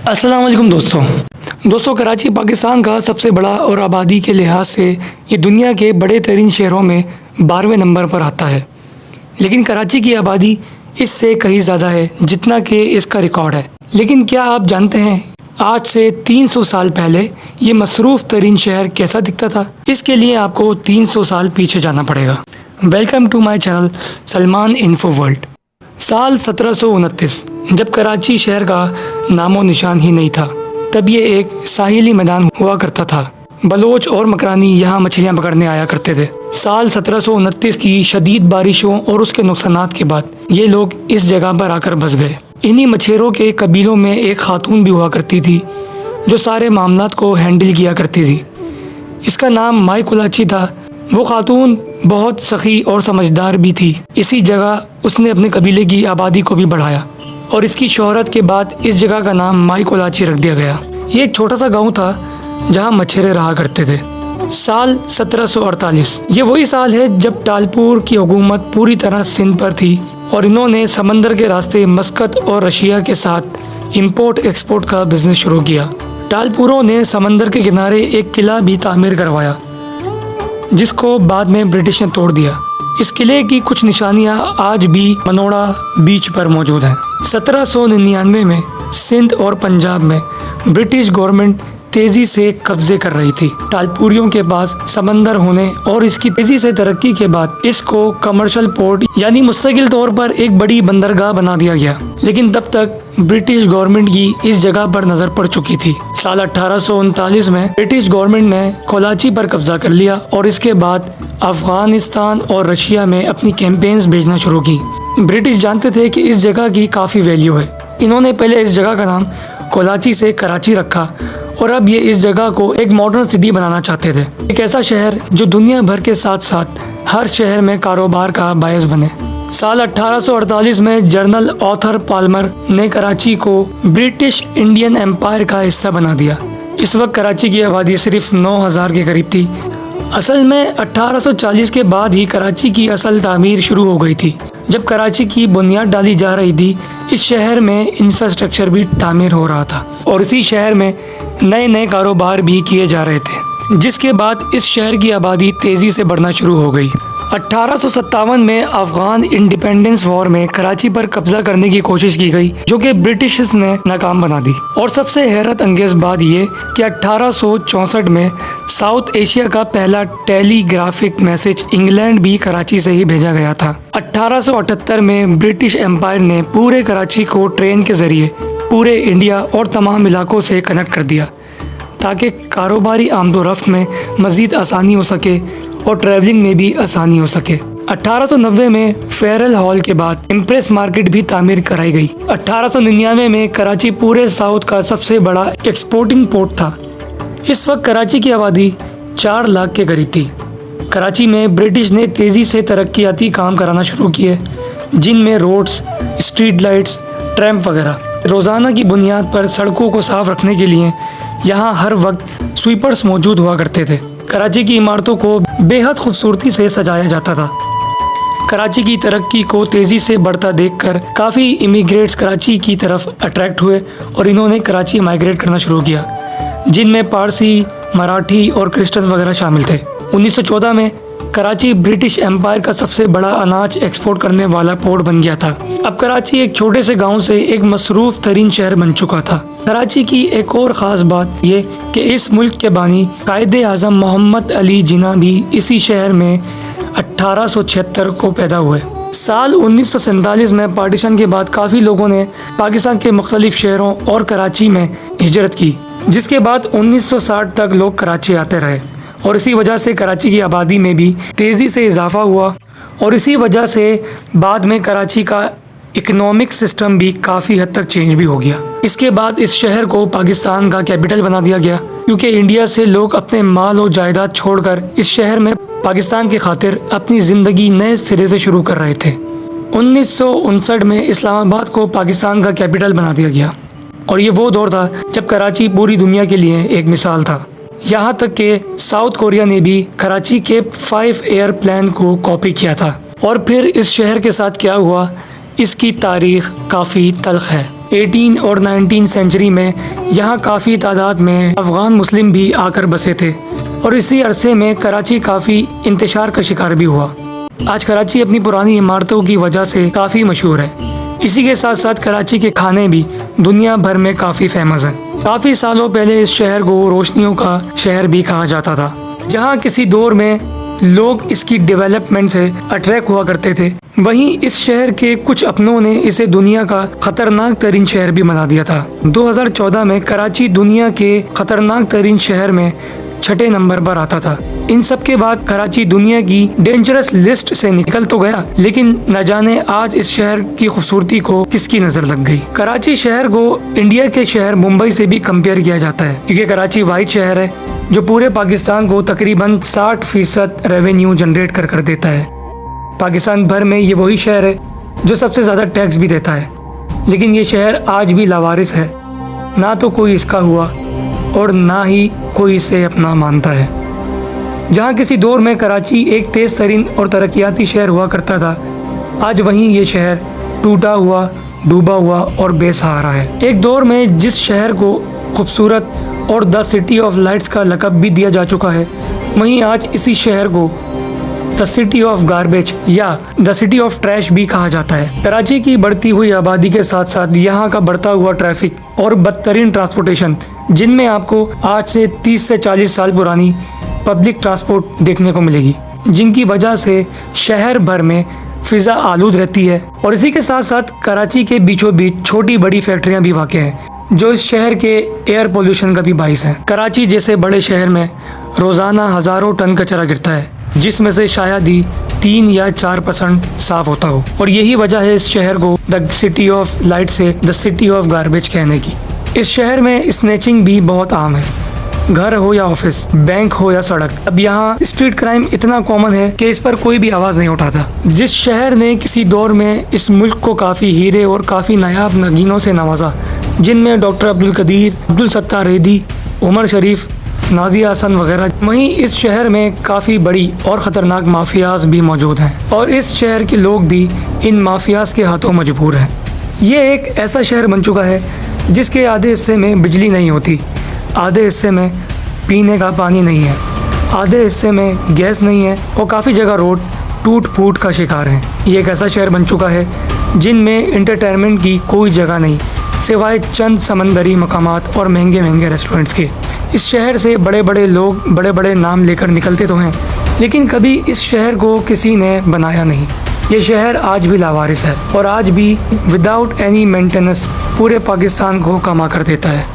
अस्सलाम वालेकुम दोस्तों कराची पाकिस्तान का सबसे बड़ा और आबादी के लिहाज से ये दुनिया के बड़े तरीन शहरों में 12वें नंबर पर आता है। लेकिन कराची की आबादी इससे कहीं ज़्यादा है जितना कि इसका रिकॉर्ड है। लेकिन क्या आप जानते हैं आज से 300 साल पहले ये मसरूफ़ तरीन शहर कैसा दिखता था? इसके लिए आपको 300 साल पीछे जाना पड़ेगा। Welcome to my channel Salman Info World. साल 1729 जब कराची शहर का नामो निशान ही नहीं था, तब ये एक साहिली मैदान हुआ करता था। बलोच और मकरानी यहाँ मछलियाँ पकड़ने आया करते थे। साल 1729 की शदीद बारिशों और उसके नुकसानात के बाद ये लोग इस जगह पर आकर बस गए। इन्हीं मछेरों के कबीलों में एक खातून भी हुआ करती थी जो सारे मामलात को हैंडल किया करती थी। इसका नाम माई कुलाची था। वो खातून बहुत सखी और समझदार भी थी। इसी जगह उसने अपने कबीले की आबादी को भी बढ़ाया और इसकी शोहरत के बाद इस जगह का नाम माई कुलाची रख दिया गया। ये एक छोटा सा गांव था जहां मछेरे रहा करते थे। साल 1748 ये वही साल है जब टालपुर की हुकूमत पूरी तरह सिंध पर थी और इन्होंने समंदर के रास्ते मस्कत और रशिया के साथ इंपोर्ट एक्सपोर्ट का बिजनेस शुरू किया। टालपुरों ने समंदर के किनारे एक किला भी तामीर करवाया जिसको बाद में ब्रिटिश ने तोड़ दिया। इस किले की कुछ निशानियां आज भी मनोड़ा बीच पर मौजूद हैं। 1799 में सिंध और पंजाब में ब्रिटिश गवर्नमेंट तेजी से कब्जे कर रही थी। टालपुरियों के पास समंदर होने और इसकी तेजी से तरक्की के बाद इसको कमर्शियल पोर्ट यानी मुस्तकिल तौर पर एक बड़ी बंदरगाह बना दिया गया। लेकिन तब तक ब्रिटिश गवर्नमेंट की इस जगह पर नजर पड़ चुकी थी। साल 1839 में ब्रिटिश गवर्नमेंट ने कराची पर कब्जा कर लिया और इसके बाद अफगानिस्तान और रशिया में अपनी कैंपेन्स भेजना शुरू की। ब्रिटिश जानते थे कि इस जगह की काफ़ी वैल्यू है। इन्होंने पहले इस जगह का नाम कराची से कराची रखा और अब ये इस जगह को एक मॉडर्न सिटी बनाना चाहते थे। एक ऐसा शहर जो दुनिया भर के साथ साथ हर शहर में कारोबार का बायस बने। साल 1848 में जनरल आर्थर पाल्मर ने कराची को ब्रिटिश इंडियन एम्पायर का हिस्सा बना दिया। इस वक्त कराची की आबादी सिर्फ 9000 के करीब थी। असल में 1840 के बाद ही कराची की असल तामीर शुरू हो गई थी। जब कराची की बुनियाद डाली जा रही थी, इस शहर में इंफ्रास्ट्रक्चर भी तामीर हो रहा था और इसी शहर में नए नए कारोबार भी किए जा रहे थे, जिसके बाद इस शहर की आबादी तेज़ी से बढ़ना शुरू हो गई। 1857 में अफगान इंडिपेंडेंस वॉर में कराची पर कब्जा करने की कोशिश की गई, जो कि ब्रिटिशर्स ने नाकाम बना दी। और सबसे हैरत अंगेज बात ये कि 1864 में साउथ एशिया का पहला टेलीग्राफिक मैसेज इंग्लैंड भी कराची से ही भेजा गया था। 1878 में ब्रिटिश एम्पायर ने पूरे कराची को ट्रेन के जरिए पूरे इंडिया और तमाम इलाकों से कनेक्ट कर दिया ताकि कारोबारी आमदोरफ्त में मज़ीद आसानी हो सके और ट्रैवलिंग में भी आसानी हो सके। 1890 में फेरल हॉल के बाद इम्प्रेस मार्केट भी तामीर कराई गई। 1899 में कराची पूरे साउथ का सबसे बड़ा एक्सपोर्टिंग पोर्ट था। इस वक्त कराची की आबादी 4 लाख के करीब थी। कराची में ब्रिटिश ने तेज़ी से तरक्याती काम कराना शुरू किए, जिनमें रोड्स, स्ट्रीट लाइट्स, ट्रैम्प वगैरह। रोज़ाना की बुनियाद पर सड़कों को साफ रखने के लिए यहाँ हर वक्त स्वीपर्स मौजूद हुआ करते थे। कराची की इमारतों को बेहद खूबसूरती से सजाया जाता था। कराची की तरक्की को तेज़ी से बढ़ता देखकर काफ़ी इमिग्रेट्स कराची की तरफ अट्रैक्ट हुए और इन्होंने कराची माइग्रेट करना शुरू किया, जिनमें पारसी, मराठी और क्रिश्चियन वगैरह शामिल थे। 1914 में कराची ब्रिटिश एम्पायर का सबसे बड़ा अनाज एक्सपोर्ट करने वाला पोर्ट बन गया था। अब कराची एक छोटे से गांव से एक मसरूफ़ तरीन शहर बन चुका था। कराची की एक और ख़ास बात ये कि इस मुल्क के बानी कायदे आज़म मोहम्मद अली जिन्ना भी इसी शहर में 1876 को पैदा हुए। साल 1947 में पार्टीशन के बाद काफ़ी लोगों ने पाकिस्तान के मुख्तलिफ शहरों और कराची में हिजरत की, जिसके बाद 1960 तक लोग कराची आते रहे और इसी वजह से कराची की आबादी में भी तेज़ी से इजाफा हुआ और इसी वजह से बाद में कराची का इकोनॉमिक सिस्टम भी काफ़ी हद तक चेंज भी हो गया। इसके बाद इस शहर को पाकिस्तान का कैपिटल बना दिया गया, क्योंकि इंडिया से लोग अपने माल और जायदाद छोड़कर इस शहर में पाकिस्तान की खातिर अपनी ज़िंदगी नए सिरे से शुरू कर रहे थे। 1959 में इस्लामाबाद को पाकिस्तान का कैपिटल बना दिया गया और ये वो दौर था जब कराची पूरी दुनिया के लिए एक मिसाल था। यहाँ तक कि साउथ कोरिया ने भी कराची के 5 एयरप्लेन को कॉपी किया था। और फिर इस शहर के साथ क्या हुआ, इसकी तारीख काफ़ी तल्ख है। 18 और 19 सेंचुरी में यहाँ काफ़ी तादाद में अफ़गान मुस्लिम भी आकर बसे थे और इसी अरसे में कराची काफ़ी इंतशार का शिकार भी हुआ। आज कराची अपनी पुरानी इमारतों की वजह से काफ़ी मशहूर है। इसी के साथ साथ कराची के खाने भी दुनिया भर में काफ़ी फेमस हैं। काफ़ी सालों पहले इस शहर को रोशनियों का शहर भी कहा जाता था, जहाँ किसी दौर में लोग इसकी डेवलपमेंट से अट्रैक्ट हुआ करते थे। वहीं इस शहर के कुछ अपनों ने इसे दुनिया का खतरनाक तरीन शहर भी बना दिया था। 2014 में कराची दुनिया के खतरनाक तरीन शहर में 6ठे नंबर पर आता था। इन सब के बाद कराची दुनिया की डेंजरस लिस्ट से निकल तो गया, लेकिन न जाने आज इस शहर की खूबसूरती को किसकी नजर लग गई। कराची शहर को इंडिया के शहर मुंबई से भी कंपेयर किया जाता है, क्योंकि कराची वाइट शहर है जो पूरे पाकिस्तान को तकरीबन 60% रेवेन्यू जनरेट कर देता है। पाकिस्तान भर में ये वही शहर है जो सबसे ज़्यादा टैक्स भी देता है, लेकिन ये शहर आज भी लावारिस है। ना तो कोई इसका हुआ और ना ही कोई इसे अपना मानता है। जहाँ किसी दौर में कराची एक तेज़ तरीन और तरक्याती शहर हुआ करता था, आज वहीं ये शहर टूटा हुआ, डूबा हुआ और बेसहारा है। एक दौर में जिस शहर को खूबसूरत और द सिटी ऑफ लाइट्स का लक़ब भी दिया जा चुका है, वहीं आज इसी शहर को द सिटी ऑफ गार्बेज या द सिटी ऑफ ट्रैश भी कहा जाता है। कराची की बढ़ती हुई आबादी के साथ साथ यहाँ का बढ़ता हुआ ट्रैफिक और बदतरीन ट्रांसपोर्टेशन, जिनमें आपको आज से 30 से 40 साल पुरानी पब्लिक ट्रांसपोर्ट देखने को मिलेगी, जिनकी वजह से शहर भर में फिज़ा आलूद रहती है। और इसी के साथ साथ कराची के बीचों बीच छोटी बड़ी फैक्ट्रियाँ भी वाक़ हैं, जो इस शहर के एयर पोल्यूशन का भी बाइस है। कराची जैसे बड़े शहर में रोज़ाना हज़ारों टन कचरा गिरता है, जिसमें से शायद ही 3 या 4% साफ़ होता हो। और यही वजह है इस शहर को द सिटी ऑफ लाइट से द सिटी ऑफ गार्बेज कहने की। इस शहर में स्नैचिंग भी बहुत आम है, घर हो या ऑफिस, बैंक हो या सड़क। अब यहाँ स्ट्रीट क्राइम इतना कॉमन है कि इस पर कोई भी आवाज़ नहीं उठाता। जिस शहर ने किसी दौर में इस मुल्क को काफ़ी हीरे और काफ़ी नायाब नगीनों से नवाजा, जिनमें डॉक्टर अब्दुल कदीर, अब्दुल सत्तार रेदी, उमर शरीफ, नाजिया हसन वगैरह, वहीं इस शहर में काफ़ी बड़ी और ख़तरनाक माफियाज भी मौजूद हैं और इस शहर के लोग भी इन माफियाज के हाथों मजबूर हैं। ये एक ऐसा शहर बन चुका है जिसके आधे हिस्से में बिजली नहीं होती, आधे हिस्से में पीने का पानी नहीं है, आधे हिस्से में गैस नहीं है और काफ़ी जगह रोड टूट फूट का शिकार हैं। ये एक ऐसा शहर बन चुका है जिनमें इंटरटेनमेंट की कोई जगह नहीं, सिवाय चंद समंदरी मकामात और महंगे महंगे रेस्टोरेंट्स के। इस शहर से बड़े बड़े लोग बड़े बड़े नाम लेकर निकलते तो हैं, लेकिन कभी इस शहर को किसी ने बनाया नहीं। ये शहर आज भी लावारिस है और आज भी विदाउट एनी मेंटेनेंस पूरे पाकिस्तान को कमा कर देता है।